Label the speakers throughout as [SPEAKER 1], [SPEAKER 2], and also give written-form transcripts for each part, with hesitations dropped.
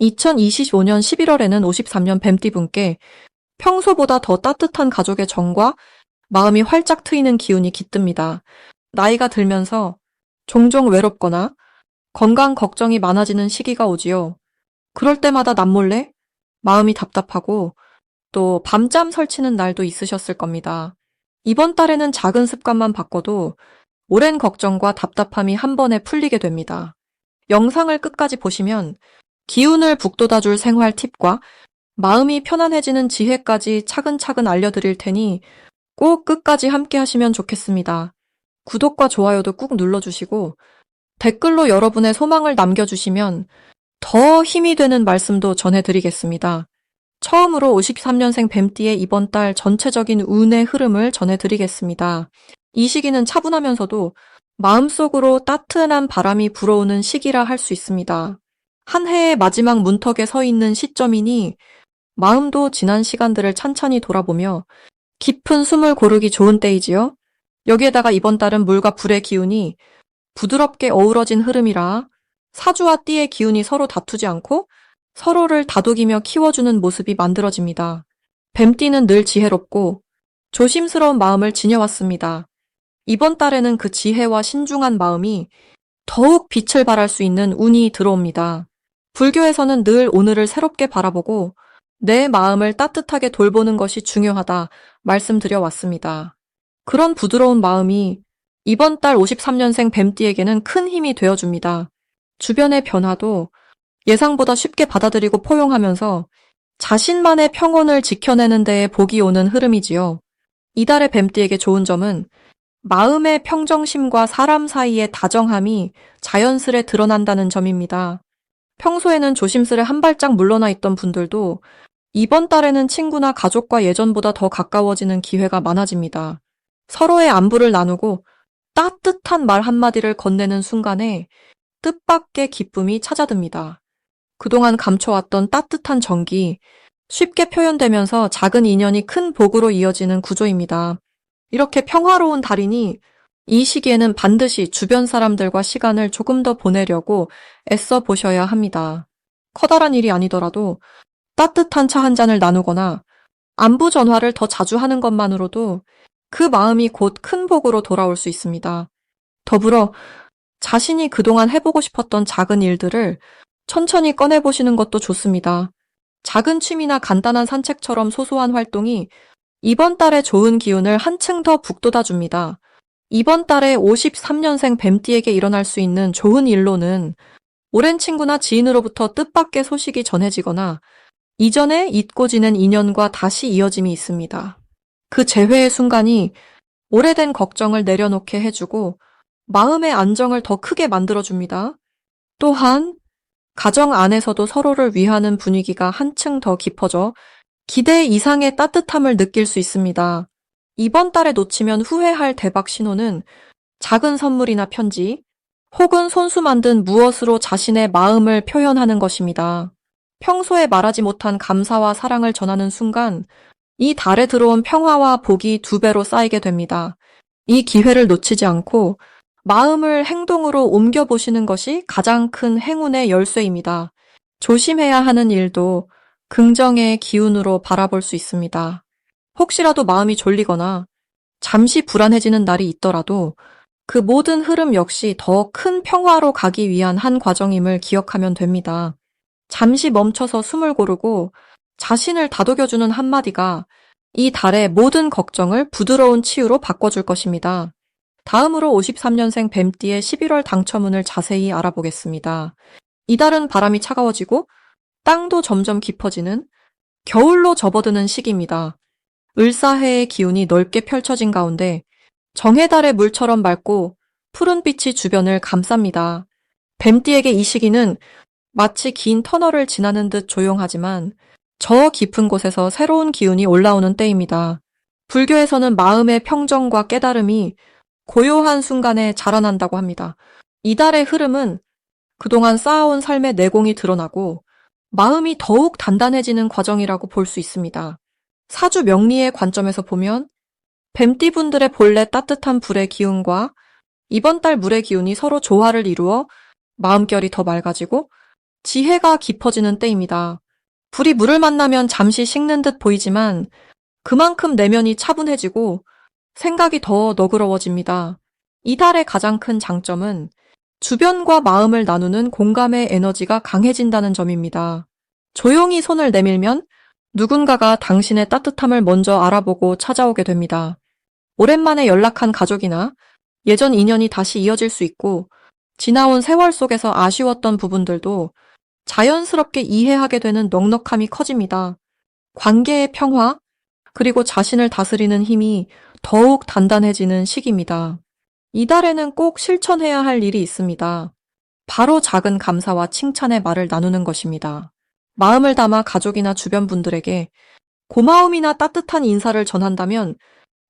[SPEAKER 1] 2025년 11월에는 53년 뱀띠분께 평소보다 더 따뜻한 가족의 정과 마음이 활짝 트이는 기운이 깃듭니다. 나이가 들면서 종종 외롭거나 건강 걱정이 많아지는 시기가 오지요. 그럴 때마다 남몰래 마음이 답답하고 또 밤잠 설치는 날도 있으셨을 겁니다. 이번 달에는 작은 습관만 바꿔도 오랜 걱정과 답답함이 한 번에 풀리게 됩니다. 영상을 끝까지 보시면 기운을 북돋아줄 생활 팁과 마음이 편안해지는 지혜까지 차근차근 알려드릴 테니 꼭 끝까지 함께 하시면 좋겠습니다. 구독과 좋아요도 꾹 눌러주시고 댓글로 여러분의 소망을 남겨주시면 더 힘이 되는 말씀도 전해드리겠습니다. 처음으로 53년생 뱀띠의 이번 달 전체적인 운의 흐름을 전해드리겠습니다. 이 시기는 차분하면서도 마음속으로 따뜻한 바람이 불어오는 시기라 할 수 있습니다. 한 해의 마지막 문턱에 서 있는 시점이니 마음도 지난 시간들을 찬찬히 돌아보며 깊은 숨을 고르기 좋은 때이지요. 여기에다가 이번 달은 물과 불의 기운이 부드럽게 어우러진 흐름이라 사주와 띠의 기운이 서로 다투지 않고 서로를 다독이며 키워주는 모습이 만들어집니다. 뱀띠는 늘 지혜롭고 조심스러운 마음을 지녀왔습니다. 이번 달에는 그 지혜와 신중한 마음이 더욱 빛을 발할 수 있는 운이 들어옵니다. 불교에서는 늘 오늘을 새롭게 바라보고 내 마음을 따뜻하게 돌보는 것이 중요하다 말씀드려 왔습니다. 그런 부드러운 마음이 이번 달 53년생 뱀띠에게는 큰 힘이 되어줍니다. 주변의 변화도 예상보다 쉽게 받아들이고 포용하면서 자신만의 평온을 지켜내는 데에 복이 오는 흐름이지요. 이달의 뱀띠에게 좋은 점은 마음의 평정심과 사람 사이의 다정함이 자연스레 드러난다는 점입니다. 평소에는 조심스레 한 발짝 물러나 있던 분들도 이번 달에는 친구나 가족과 예전보다 더 가까워지는 기회가 많아집니다. 서로의 안부를 나누고 따뜻한 말 한마디를 건네는 순간에 뜻밖의 기쁨이 찾아듭니다. 그동안 감춰왔던 따뜻한 정이 쉽게 표현되면서 작은 인연이 큰 복으로 이어지는 구조입니다. 이렇게 평화로운 달이니 이 시기에는 반드시 주변 사람들과 시간을 조금 더 보내려고 애써 보셔야 합니다. 커다란 일이 아니더라도 따뜻한 차 한 잔을 나누거나 안부 전화를 더 자주 하는 것만으로도 그 마음이 곧 큰 복으로 돌아올 수 있습니다. 더불어 자신이 그동안 해보고 싶었던 작은 일들을 천천히 꺼내보시는 것도 좋습니다. 작은 취미나 간단한 산책처럼 소소한 활동이 이번 달의 좋은 기운을 한층 더 북돋아줍니다. 이번 달에 53년생 뱀띠에게 일어날 수 있는 좋은 일로는 오랜 친구나 지인으로부터 뜻밖의 소식이 전해지거나 이전에 잊고 지낸 인연과 다시 이어짐이 있습니다. 그 재회의 순간이 오래된 걱정을 내려놓게 해주고 마음의 안정을 더 크게 만들어줍니다. 또한 가정 안에서도 서로를 위하는 분위기가 한층 더 깊어져 기대 이상의 따뜻함을 느낄 수 있습니다. 이번 달에 놓치면 후회할 대박 신호는 작은 선물이나 편지 혹은 손수 만든 무엇으로 자신의 마음을 표현하는 것입니다. 평소에 말하지 못한 감사와 사랑을 전하는 순간 이 달에 들어온 평화와 복이 2배로 쌓이게 됩니다. 이 기회를 놓치지 않고 마음을 행동으로 옮겨보시는 것이 가장 큰 행운의 열쇠입니다. 조심해야 하는 일도 긍정의 기운으로 바라볼 수 있습니다. 혹시라도 마음이 졸리거나 잠시 불안해지는 날이 있더라도 그 모든 흐름 역시 더 큰 평화로 가기 위한 한 과정임을 기억하면 됩니다. 잠시 멈춰서 숨을 고르고 자신을 다독여주는 한마디가 이 달의 모든 걱정을 부드러운 치유로 바꿔줄 것입니다. 다음으로 53년생 뱀띠의 11월 당첨운을 자세히 알아보겠습니다. 이달은 바람이 차가워지고 땅도 점점 깊어지는 겨울로 접어드는 시기입니다. 을사해의 기운이 넓게 펼쳐진 가운데 정해달의 물처럼 맑고 푸른 빛이 주변을 감쌉니다. 뱀띠에게 이 시기는 마치 긴 터널을 지나는 듯 조용하지만 저 깊은 곳에서 새로운 기운이 올라오는 때입니다. 불교에서는 마음의 평정과 깨달음이 고요한 순간에 자라난다고 합니다. 이달의 흐름은 그동안 쌓아온 삶의 내공이 드러나고 마음이 더욱 단단해지는 과정이라고 볼 수 있습니다. 사주 명리의 관점에서 보면 뱀띠분들의 본래 따뜻한 불의 기운과 이번 달 물의 기운이 서로 조화를 이루어 마음결이 더 맑아지고 지혜가 깊어지는 때입니다. 불이 물을 만나면 잠시 식는 듯 보이지만 그만큼 내면이 차분해지고 생각이 더 너그러워집니다. 이달의 가장 큰 장점은 주변과 마음을 나누는 공감의 에너지가 강해진다는 점입니다. 조용히 손을 내밀면 누군가가 당신의 따뜻함을 먼저 알아보고 찾아오게 됩니다. 오랜만에 연락한 가족이나 예전 인연이 다시 이어질 수 있고, 지나온 세월 속에서 아쉬웠던 부분들도 자연스럽게 이해하게 되는 넉넉함이 커집니다. 관계의 평화, 그리고 자신을 다스리는 힘이 더욱 단단해지는 시기입니다. 이달에는 꼭 실천해야 할 일이 있습니다. 바로 작은 감사와 칭찬의 말을 나누는 것입니다. 마음을 담아 가족이나 주변 분들에게 고마움이나 따뜻한 인사를 전한다면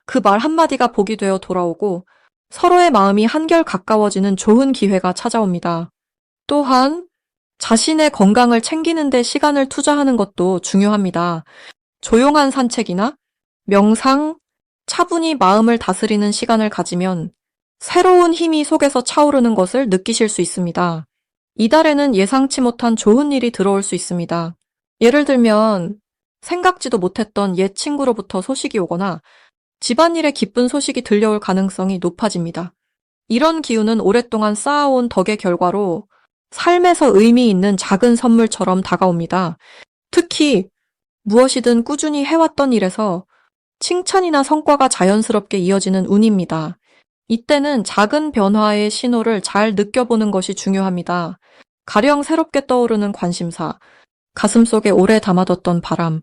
[SPEAKER 1] 그 말 한마디가 복이 되어 돌아오고 서로의 마음이 한결 가까워지는 좋은 기회가 찾아옵니다. 또한 자신의 건강을 챙기는 데 시간을 투자하는 것도 중요합니다. 조용한 산책이나 명상, 차분히 마음을 다스리는 시간을 가지면 새로운 힘이 속에서 차오르는 것을 느끼실 수 있습니다. 이달에는 예상치 못한 좋은 일이 들어올 수 있습니다. 예를 들면 생각지도 못했던 옛 친구로부터 소식이 오거나 집안일에 기쁜 소식이 들려올 가능성이 높아집니다. 이런 기운은 오랫동안 쌓아온 덕의 결과로 삶에서 의미 있는 작은 선물처럼 다가옵니다. 특히 무엇이든 꾸준히 해왔던 일에서 칭찬이나 성과가 자연스럽게 이어지는 운입니다. 이때는 작은 변화의 신호를 잘 느껴보는 것이 중요합니다. 가령 새롭게 떠오르는 관심사, 가슴속에 오래 담아뒀던 바람,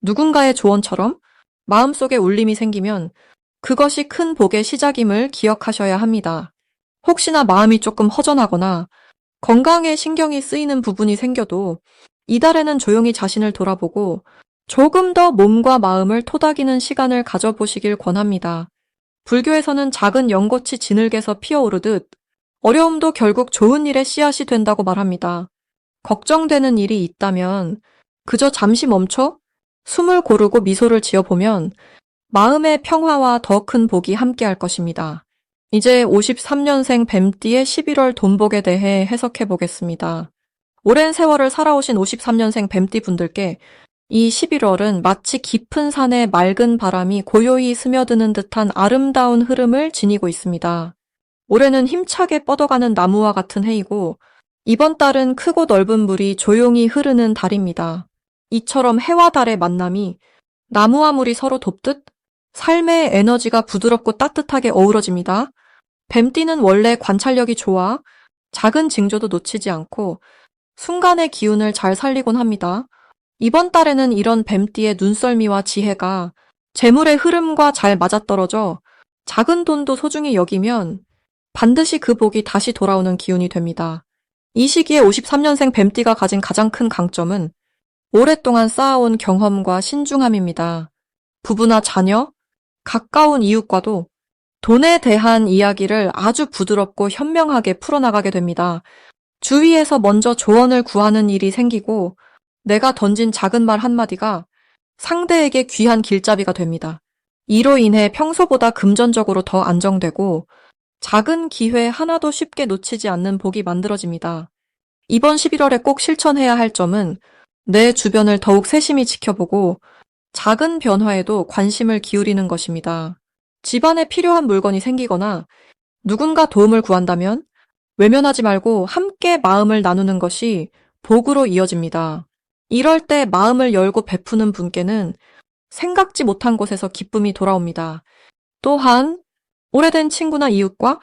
[SPEAKER 1] 누군가의 조언처럼 마음속에 울림이 생기면 그것이 큰 복의 시작임을 기억하셔야 합니다. 혹시나 마음이 조금 허전하거나 건강에 신경이 쓰이는 부분이 생겨도 이달에는 조용히 자신을 돌아보고 조금 더 몸과 마음을 토닥이는 시간을 가져보시길 권합니다. 불교에서는 작은 연꽃이 지늘개서 피어오르듯 어려움도 결국 좋은 일의 씨앗이 된다고 말합니다. 걱정되는 일이 있다면 그저 잠시 멈춰 숨을 고르고 미소를 지어보면 마음의 평화와 더 큰 복이 함께할 것입니다. 이제 53년생 뱀띠의 11월 돈복에 대해 해석해 보겠습니다. 오랜 세월을 살아오신 53년생 뱀띠 분들께 이 11월은 마치 깊은 산에 맑은 바람이 고요히 스며드는 듯한 아름다운 흐름을 지니고 있습니다. 올해는 힘차게 뻗어가는 나무와 같은 해이고 이번 달은 크고 넓은 물이 조용히 흐르는 달입니다. 이처럼 해와 달의 만남이 나무와 물이 서로 돕듯 삶의 에너지가 부드럽고 따뜻하게 어우러집니다. 뱀띠는 원래 관찰력이 좋아 작은 징조도 놓치지 않고 순간의 기운을 잘 살리곤 합니다. 이번 달에는 이런 뱀띠의 눈썰미와 지혜가 재물의 흐름과 잘 맞아떨어져 작은 돈도 소중히 여기면 반드시 그 복이 다시 돌아오는 기운이 됩니다. 이 시기에 53년생 뱀띠가 가진 가장 큰 강점은 오랫동안 쌓아온 경험과 신중함입니다. 부부나 자녀, 가까운 이웃과도 돈에 대한 이야기를 아주 부드럽고 현명하게 풀어나가게 됩니다. 주위에서 먼저 조언을 구하는 일이 생기고 내가 던진 작은 말 한마디가 상대에게 귀한 길잡이가 됩니다. 이로 인해 평소보다 금전적으로 더 안정되고 작은 기회 하나도 쉽게 놓치지 않는 복이 만들어집니다. 이번 11월에 꼭 실천해야 할 점은 내 주변을 더욱 세심히 지켜보고 작은 변화에도 관심을 기울이는 것입니다. 집안에 필요한 물건이 생기거나 누군가 도움을 구한다면 외면하지 말고 함께 마음을 나누는 것이 복으로 이어집니다. 이럴 때 마음을 열고 베푸는 분께는 생각지 못한 곳에서 기쁨이 돌아옵니다. 또한 오래된 친구나 이웃과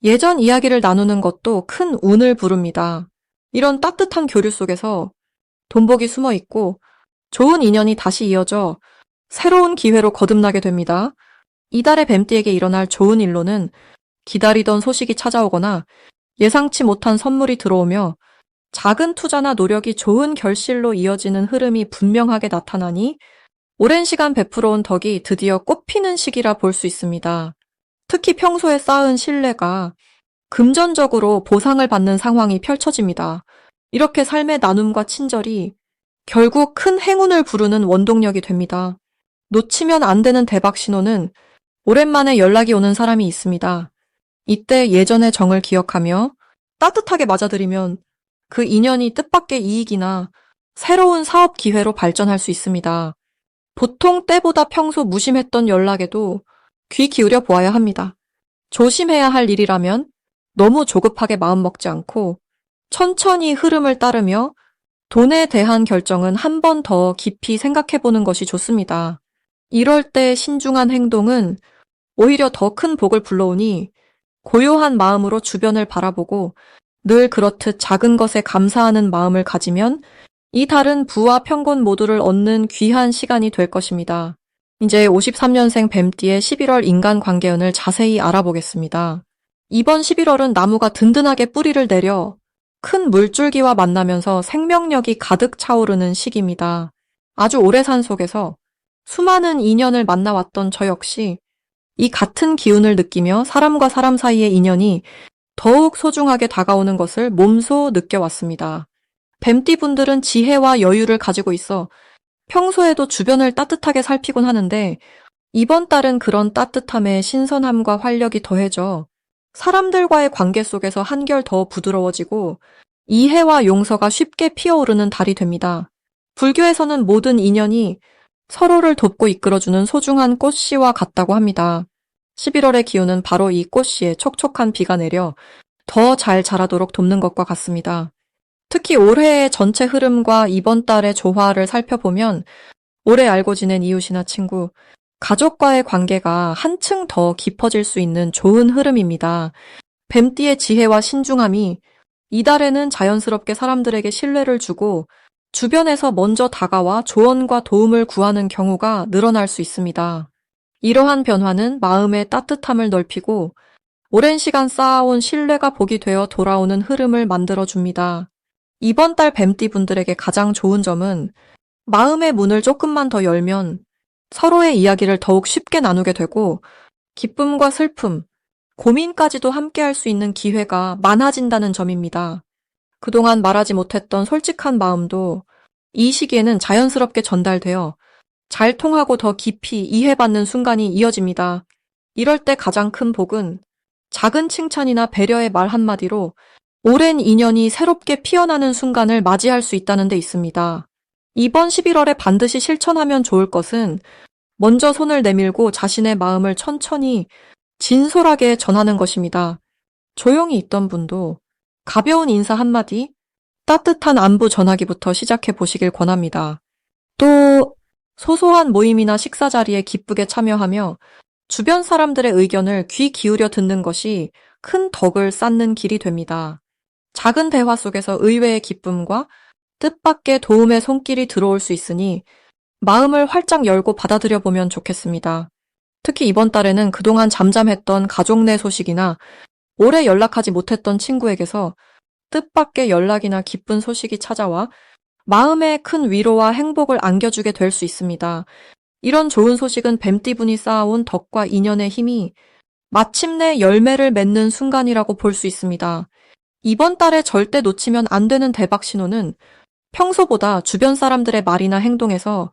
[SPEAKER 1] 예전 이야기를 나누는 것도 큰 운을 부릅니다. 이런 따뜻한 교류 속에서 돈복이 숨어 있고 좋은 인연이 다시 이어져 새로운 기회로 거듭나게 됩니다. 이달의 뱀띠에게 일어날 좋은 일로는 기다리던 소식이 찾아오거나 예상치 못한 선물이 들어오며 작은 투자나 노력이 좋은 결실로 이어지는 흐름이 분명하게 나타나니 오랜 시간 베풀어온 덕이 드디어 꽃피는 시기라 볼 수 있습니다. 특히 평소에 쌓은 신뢰가 금전적으로 보상을 받는 상황이 펼쳐집니다. 이렇게 삶의 나눔과 친절이 결국 큰 행운을 부르는 원동력이 됩니다. 놓치면 안 되는 대박 신호는 오랜만에 연락이 오는 사람이 있습니다. 이때 예전의 정을 기억하며 따뜻하게 맞아들이면 그 인연이 뜻밖의 이익이나 새로운 사업 기회로 발전할 수 있습니다. 보통 때보다 평소 무심했던 연락에도 귀 기울여 보아야 합니다. 조심해야 할 일이라면 너무 조급하게 마음먹지 않고 천천히 흐름을 따르며 돈에 대한 결정은 한 번 더 깊이 생각해 보는 것이 좋습니다. 이럴 때 신중한 행동은 오히려 더 큰 복을 불러오니 고요한 마음으로 주변을 바라보고 늘 그렇듯 작은 것에 감사하는 마음을 가지면 이 달은 부와 평곤 모두를 얻는 귀한 시간이 될 것입니다. 이제 53년생 뱀띠의 11월 인간관계운을 자세히 알아보겠습니다. 이번 11월은 나무가 든든하게 뿌리를 내려 큰 물줄기와 만나면서 생명력이 가득 차오르는 시기입니다. 아주 오래 산 속에서 수많은 인연을 만나왔던 저 역시 이 같은 기운을 느끼며 사람과 사람 사이의 인연이 더욱 소중하게 다가오는 것을 몸소 느껴왔습니다. 뱀띠 분들은 지혜와 여유를 가지고 있어 평소에도 주변을 따뜻하게 살피곤 하는데 이번 달은 그런 따뜻함에 신선함과 활력이 더해져 사람들과의 관계 속에서 한결 더 부드러워지고 이해와 용서가 쉽게 피어오르는 달이 됩니다. 불교에서는 모든 인연이 서로를 돕고 이끌어주는 소중한 꽃씨와 같다고 합니다. 11월의 기운은 바로 이 꽃씨에 촉촉한 비가 내려 더 잘 자라도록 돕는 것과 같습니다. 특히 올해의 전체 흐름과 이번 달의 조화를 살펴보면 오래 알고 지낸 이웃이나 친구, 가족과의 관계가 한층 더 깊어질 수 있는 좋은 흐름입니다. 뱀띠의 지혜와 신중함이 이달에는 자연스럽게 사람들에게 신뢰를 주고 주변에서 먼저 다가와 조언과 도움을 구하는 경우가 늘어날 수 있습니다. 이러한 변화는 마음의 따뜻함을 넓히고 오랜 시간 쌓아온 신뢰가 복이 되어 돌아오는 흐름을 만들어줍니다. 이번 달 뱀띠 분들에게 가장 좋은 점은 마음의 문을 조금만 더 열면 서로의 이야기를 더욱 쉽게 나누게 되고 기쁨과 슬픔, 고민까지도 함께 할 수 있는 기회가 많아진다는 점입니다. 그동안 말하지 못했던 솔직한 마음도 이 시기에는 자연스럽게 전달되어 잘 통하고 더 깊이 이해받는 순간이 이어집니다. 이럴 때 가장 큰 복은 작은 칭찬이나 배려의 말 한마디로 오랜 인연이 새롭게 피어나는 순간을 맞이할 수 있다는 데 있습니다. 이번 11월에 반드시 실천하면 좋을 것은 먼저 손을 내밀고 자신의 마음을 천천히 진솔하게 전하는 것입니다. 조용히 있던 분도 가벼운 인사 한마디, 따뜻한 안부 전하기부터 시작해 보시길 권합니다. 또 소소한 모임이나 식사 자리에 기쁘게 참여하며 주변 사람들의 의견을 귀 기울여 듣는 것이 큰 덕을 쌓는 길이 됩니다. 작은 대화 속에서 의외의 기쁨과 뜻밖의 도움의 손길이 들어올 수 있으니 마음을 활짝 열고 받아들여 보면 좋겠습니다. 특히 이번 달에는 그동안 잠잠했던 가족 내 소식이나 오래 연락하지 못했던 친구에게서 뜻밖의 연락이나 기쁜 소식이 찾아와 마음에 큰 위로와 행복을 안겨주게 될 수 있습니다. 이런 좋은 소식은 뱀띠분이 쌓아온 덕과 인연의 힘이 마침내 열매를 맺는 순간이라고 볼 수 있습니다. 이번 달에 절대 놓치면 안 되는 대박 신호는 평소보다 주변 사람들의 말이나 행동에서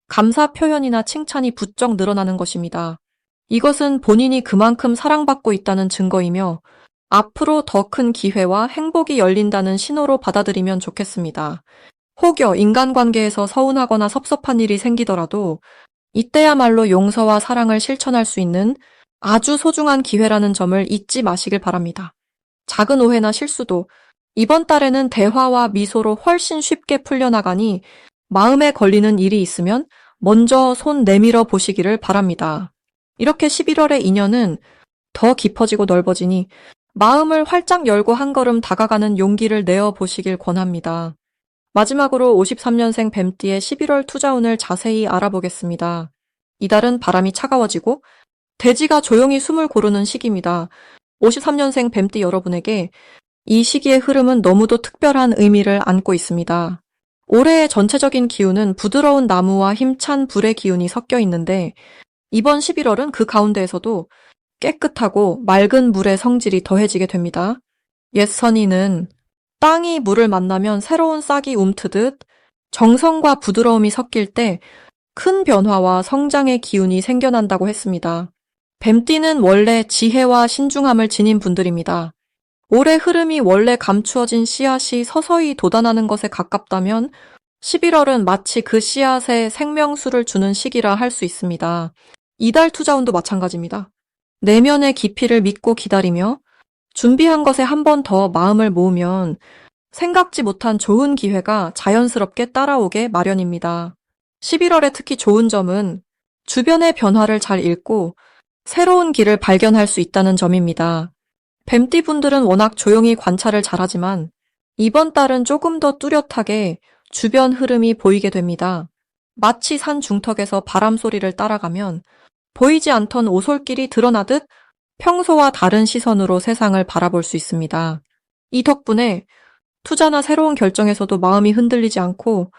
[SPEAKER 1] 감사 표현이나 칭찬이 부쩍 늘어나는 것입니다. 이것은 본인이 그만큼 사랑받고 있다는 증거이며 앞으로 더 큰 기회와 행복이 열린다는 신호로 받아들이면 좋겠습니다. 혹여 인간관계에서 서운하거나 섭섭한 일이 생기더라도 이때야말로 용서와 사랑을 실천할 수 있는 아주 소중한 기회라는 점을 잊지 마시길 바랍니다. 작은 오해나 실수도 이번 달에는 대화와 미소로 훨씬 쉽게 풀려나가니 마음에 걸리는 일이 있으면 먼저 손 내밀어 보시기를 바랍니다. 이렇게 11월의 인연은 더 깊어지고 넓어지니 마음을 활짝 열고 한 걸음 다가가는 용기를 내어 보시길 권합니다. 마지막으로 53년생 뱀띠의 11월 투자운을 자세히 알아보겠습니다. 이달은 바람이 차가워지고 대지가 조용히 숨을 고르는 시기입니다. 53년생 뱀띠 여러분에게 이 시기의 흐름은 너무도 특별한 의미를 안고 있습니다. 올해의 전체적인 기운은 부드러운 나무와 힘찬 불의 기운이 섞여 있는데 이번 11월은 그 가운데에서도 깨끗하고 맑은 물의 성질이 더해지게 됩니다. 옛 선인은 땅이 물을 만나면 새로운 싹이 움트듯 정성과 부드러움이 섞일 때 큰 변화와 성장의 기운이 생겨난다고 했습니다. 뱀띠는 원래 지혜와 신중함을 지닌 분들입니다. 올해 흐름이 원래 감추어진 씨앗이 서서히 돋아나는 것에 가깝다면 11월은 마치 그 씨앗에 생명수를 주는 시기라 할 수 있습니다. 이달 투자운도 마찬가지입니다. 내면의 깊이를 믿고 기다리며 준비한 것에 한 번 더 마음을 모으면 생각지 못한 좋은 기회가 자연스럽게 따라오게 마련입니다. 11월에 특히 좋은 점은 주변의 변화를 잘 읽고 새로운 길을 발견할 수 있다는 점입니다. 뱀띠분들은 워낙 조용히 관찰을 잘하지만 이번 달은 조금 더 뚜렷하게 주변 흐름이 보이게 됩니다. 마치 산 중턱에서 바람 소리를 따라가면 보이지 않던 오솔길이 드러나듯 평소와 다른 시선으로 세상을 바라볼 수 있습니다. 이 덕분에 투자나 새로운 결정에서도 마음이 흔들리지 않고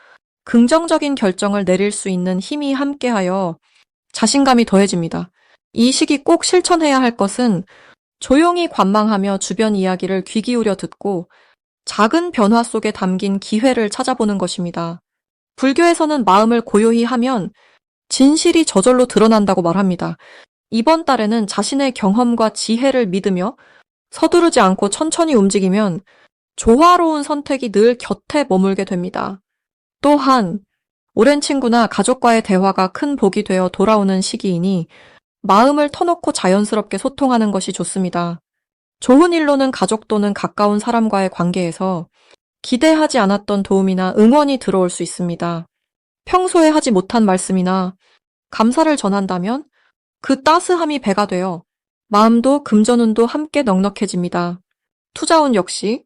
[SPEAKER 1] 긍정적인 결정을 내릴 수 있는 힘이 함께하여 자신감이 더해집니다. 이 시기 꼭 실천해야 할 것은 조용히 관망하며 주변 이야기를 귀 기울여 듣고 작은 변화 속에 담긴 기회를 찾아보는 것입니다. 불교에서는 마음을 고요히 하면 진실이 저절로 드러난다고 말합니다. 이번 달에는 자신의 경험과 지혜를 믿으며 서두르지 않고 천천히 움직이면 조화로운 선택이 늘 곁에 머물게 됩니다. 또한 오랜 친구나 가족과의 대화가 큰 복이 되어 돌아오는 시기이니 마음을 터놓고 자연스럽게 소통하는 것이 좋습니다. 좋은 일로는 가족 또는 가까운 사람과의 관계에서 기대하지 않았던 도움이나 응원이 들어올 수 있습니다. 평소에 하지 못한 말씀이나 감사를 전한다면 그 따스함이 배가 되어 마음도 금전운도 함께 넉넉해집니다. 투자운 역시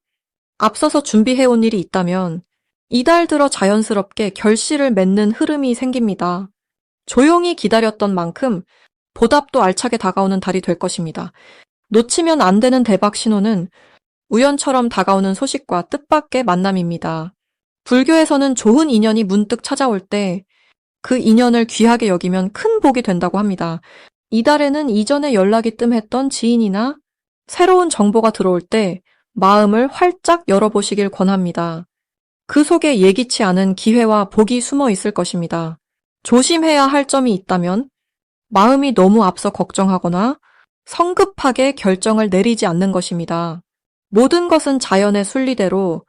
[SPEAKER 1] 앞서서 준비해온 일이 있다면 이달 들어 자연스럽게 결실을 맺는 흐름이 생깁니다. 조용히 기다렸던 만큼 보답도 알차게 다가오는 달이 될 것입니다. 놓치면 안 되는 대박 신호는 우연처럼 다가오는 소식과 뜻밖의 만남입니다. 불교에서는 좋은 인연이 문득 찾아올 때 그 인연을 귀하게 여기면 큰 복이 된다고 합니다. 이달에는 이전에 연락이 뜸했던 지인이나 새로운 정보가 들어올 때 마음을 활짝 열어보시길 권합니다. 그 속에 예기치 않은 기회와 복이 숨어 있을 것입니다. 조심해야 할 점이 있다면 마음이 너무 앞서 걱정하거나 성급하게 결정을 내리지 않는 것입니다. 모든 것은 자연의 순리대로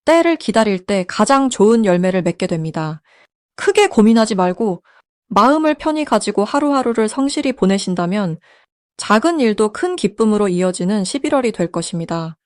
[SPEAKER 1] 때를 기다릴 때 가장 좋은 열매를 맺게 됩니다. 크게 고민하지 말고 마음을 편히 가지고 하루하루를 성실히 보내신다면 작은 일도 큰 기쁨으로 이어지는 11월이 될 것입니다.